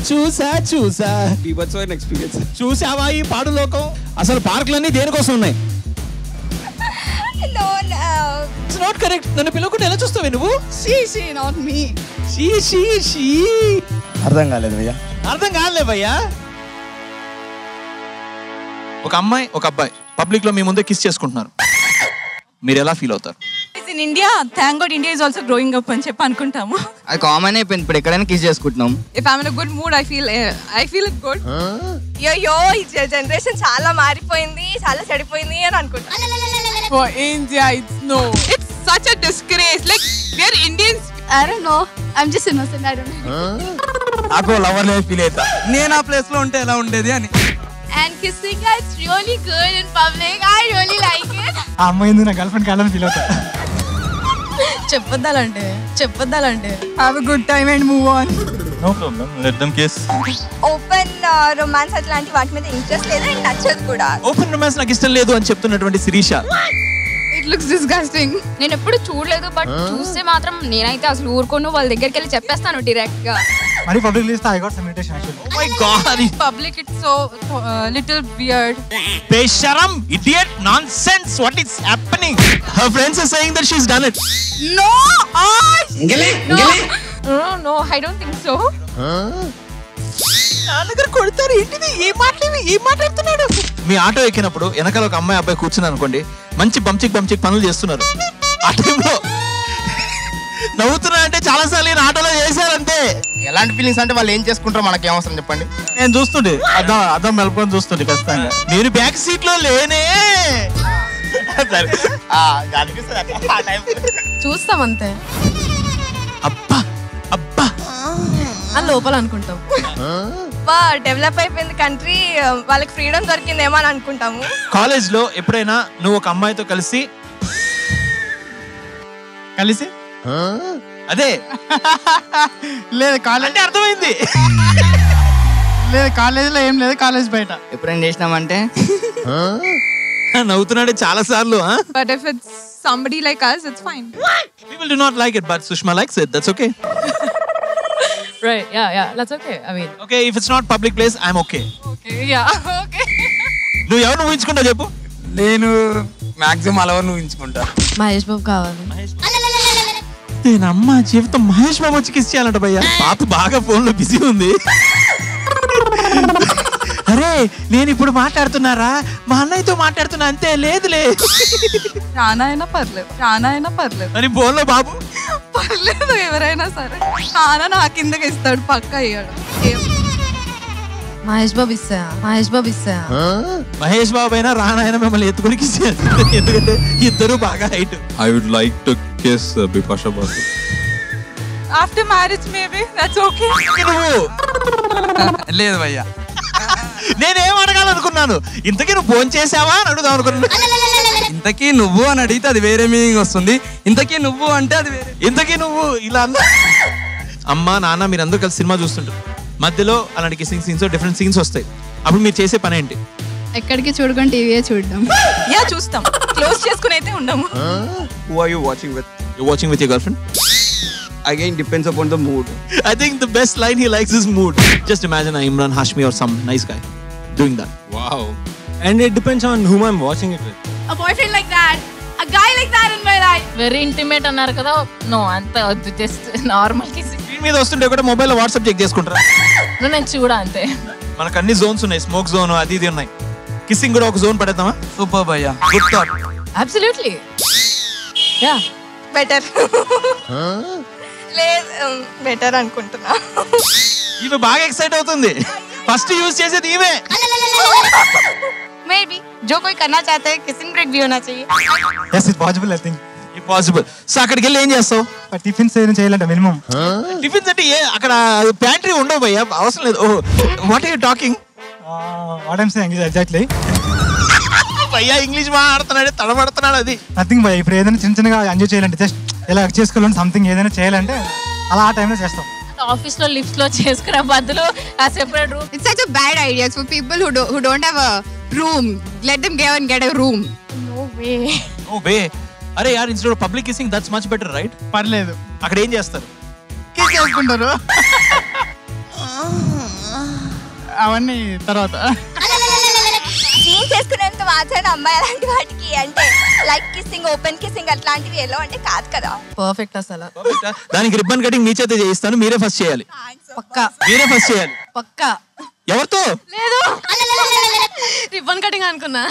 చూసా బీభత్సమైన ఎక్స్పీరియన్స్. చూసావా ఈ పాడు లోకం? అసలు పార్కులన్నీ దేనికోసం ఉన్నాయి? It's not correct. నన్ను పిలవకుండా ఎలా చూస్తావే నువ్వు? not me. షీ అర్థం కాలేదు భయ్యా. అర్థం కాలేవయ్యా. ఒక అమ్మాయి ఒక అబ్బాయి పబ్లిక్ లో మీ ముందే కిస్ చేసుకుంటున్నారు, మీరు ఎలా ఫీల్ అవుతారు? In India, thank God India is also growing up అని చెప్పి అనుకుంటాము. అది కామన్ అయిపోయింది, ఇప్పుడు ఎక్కడైనా కిస్ చేసుకుంటున్నాం. If I'm in a good mood, I feel it good. అయ్యో ఈ జనరేషన్ చాలా మారిపోయింది, చాలా చెడిపోయింది అని అనుకుంటా. For India, it's no. It's such a disgrace. Like we are Indians. I don't know. I'm just innocent. I don't know. నాకు lover లే ఫీల్ అవుతా. నేను ఆ ప్లేస్ లో ఉంటే ఎలా ఉండేది అని. And kissing, it's really good in public. I really like it. ఆ అమ్మాయి ఎందుకు నా గర్ల్ ఫ్రెండ్ కావాలని ఫీల్ అవుతా. చెప్పొద్దాలంటే have a good time and move on. No problem, let them kiss. Open romance అట్లాంటి వాటి మీద ఇంట్రెస్ట్ లేదు అండ్ నచ్చదు కూడా. ఓపెన్ రొమాన్స్ నాకు ఇష్టం లేదు అని చెప్తున్నటువంటి శిరీష. It looks disgusting. నేను ఎప్పుడు చూడలేదు, బట్ చూస్తే మాత్రం నేనైతే అసలు ఊరుకోను, వాళ్ళ దగ్గరికి వెళ్ళి చెప్పేస్తాను డైరెక్ట్ గా. మరి public list I got some irritation actually. Oh my god. Public, it's so little weird. Besharam, idiot, nonsense. What is happening? Her friends are saying that she's done it. No! No, I don't think so. నాన్నగారు కొడతారు. ఏంటిది? ఏం మాట్లాడుతున్నాడు? మీ auto ఎక్కినప్పుడు వెనకాల ఒక అమ్మాయి అబ్బాయి కూర్చున్నారు అనుకోండి, మంచి బంచిక్ పనులు చేస్తున్నారు. ఆ టైంలో నవ్వుతున్నా అంటే చాలా సార్లు నేను ఆటోలో చేశారంతే. ఎలాంటి ఫీలింగ్స్ అంటే వాళ్ళు ఏం చేసుకుంటారో మనకి ఏమవసరం చెప్పండి. నేను చూస్తుండే అద్దం మెలుపుకొని చూస్తుండే ఖచ్చితంగా. నేను బ్యాక్ సీట్ లో లేనే. చూస్తాం అంతే. అబ్బా అని లోపల అనుకుంటాం. డెవలప్ అయిపోయింది కంట్రీ, వాళ్ళకి ఫ్రీడమ్ దొరికిందేమో అని అనుకుంటాము. కాలేజ్ లో ఎప్పుడైనా నువ్వు ఒక అమ్మాయితో కలిసి అదే లేదు కాలేజ్ అంటే అర్థమైంది. లేదు కాలేజీలో ఏం లేదు, కాలేజ్ బయట ఎప్పుడైనా చేసినామంటే నవ్వుతున్నాడే చాలా సార్లు. But if it's somebody like us, it's fine. People do not like it, but Sushma likes it. That's okay. Right, yeah, that's okay. I mean, Okay, if it's not public place, I'm okay. Okay, yeah, okay. నువ్వు ఎవరు ఊహించుకుంటావు చెప్పు? నేను maximum all over ఊహించుకుంటా. Mahesh Babu కావాలి. నేను అమ్మ జీవితం మహేష్ బాబు వచ్చి kiss చేయాలంట భయ్యా. పాప బాగా ఫోన్ లో బిజీ ఉంది. అరే నేను ఇప్పుడు మాట్లాడుతున్నారా, మా అన్నయ్యతో మాట్లాడుతున్నా అంతే. లేదులే రానా అయినా పర్లేదు అని ఫోన్ లో బాబు పర్లేదు, ఎవరైనా సరే. రానా నా కిందకి ఇస్తాడు, పక్క అయ్యాడు. మహేష్ బాబు ఇస్తా. మహేష్ బాబు అయినా రానాయన మిమ్మల్ని ఎత్తుకుని కిస్ చేస్తారు, ఎందుకంటే ఇద్దరు బాగా height. I would like to kiss Bipasha Basu. After marriage maybe, that's okay. లేదు భయ్యా. నేనేం అడగాలనుకున్నాను, ఇంతకీ నువ్వు ఫోన్ చేసావా అని అడుగుదాం అనుకున్నాను. ఇంతకీ నువ్వు అని అడిగితే అది వేరే మీనింగ్ వస్తుంది, ఇంతకీ నువ్వు అంటే అది వేరే. ఇంతకీ నువ్వు ఇలా అమ్మా నాన్న మీరందరూ కలిసి సినిమా చూస్తుంటారు, మధ్యలో అలాంటి కిస్సింగ్ సీన్స్ డిఫరెంట్ సీన్స్ వస్తాయి. అప్పుడు మీరు చేసే పని ఏంటి? ఎక్కడికి చూడకుండా టీవీ చూడడం. యా చూస్తాం, క్లోజ్ చేసుకుని అయితే ఉండము. Who are you watching with? You're watching with your girlfriend? Again, depends upon the mood. I think the best line he likes is mood. Just imagine Imran Hashmi or some nice guy doing that. Wow. And it depends on whom I'm watching it with. A boyfriend like that, a guy like that in my life. Very intimate అన్నారు కదా. No, అంత వద్దు, just normal kissing. Screen మీద వస్తుంటే కూడా మొబైల్లో WhatsApp check చేసుకుంటారా? నేను చూడా అంతే. మనకు అన్ని జోన్స్ ఉన్నాయి, స్మోక్ జోన్ అది ఇది ఉన్నాయి. కిస్సింగ్ కూడా ఒక జోన్ పడేద్దామా? సూపర్ భయ్యా. Good thought. Absolutely. Yeah better. లేదు బెటర్ అనుకుంటున్నా. ఈమె బాగా ఎక్సైట్ అవుతుంది. ఫస్ట్ యూజ్ చేసేది ఈమె. Maybe जो कोई करना चाहता है किसिंग ब्रेक भी होना चाहिए. Yes, it's possible, I think. Impossible. So అక్కడికి వెళ్ళి ఏం చేస్తావు? టిఫిన్స్ ఏదైనా చేయాలంటే మినిమం. టిఫిన్స్ అంటే అక్కడ ప్యాంట్రీ ఉండవు భయ్యా, అవసరం లేదు. Oh what are you talking? What I'm saying is exactly. భయ్యా ఇంగ్లీష్ మాట్లాడుతున్నాడు, తడబడుతున్నాడు. అది నథింగ్ భయ్యా. ఇప్పుడు ఏదైనా చిన్నగా ఎంజాయ్ చేయాలంటే, జస్ట్ ఇలా చేసుకోవాలంటే, సంథింగ్ ఏదైనా చేయాలంటే అలా ఆ టైంలో చేస్తాం. ఆఫీస్ లో లిఫ్ట్ లో చేసుకునే బదులు ఆ separate room. It's such a bad idea for people who don't have a room. Let them go and get a room. No way. ఓ బే. అరే యార్, instead of public kissing that's much better right? పర్లేదు. అక్కడ ఏం చేస్తారు? Kiss చేసుకుంటారు. అవన్నీ తర్వాత. Jeans వేసుకునేంత మాత్రాన అమ్మాయి అలాంటి వాటికి అంటే లైక్ కిస్సింగ్, ఓపెన్ కిస్సింగ్ అట్లాంటివి ఎలా అంటే కాదు కదా. పర్ఫెక్ట్ అసలు. దానికి రిబ్బన్ కటింగ్ మీ చేత చేయిస్తాను, మీరే ఫస్ట్ చేయాలి. పక్కా మీరే ఫస్ట్ చేయాలి. పక్కా. ఎవరితో? లేదు రిబ్బన్ కటింగ్ అనుకున్నా.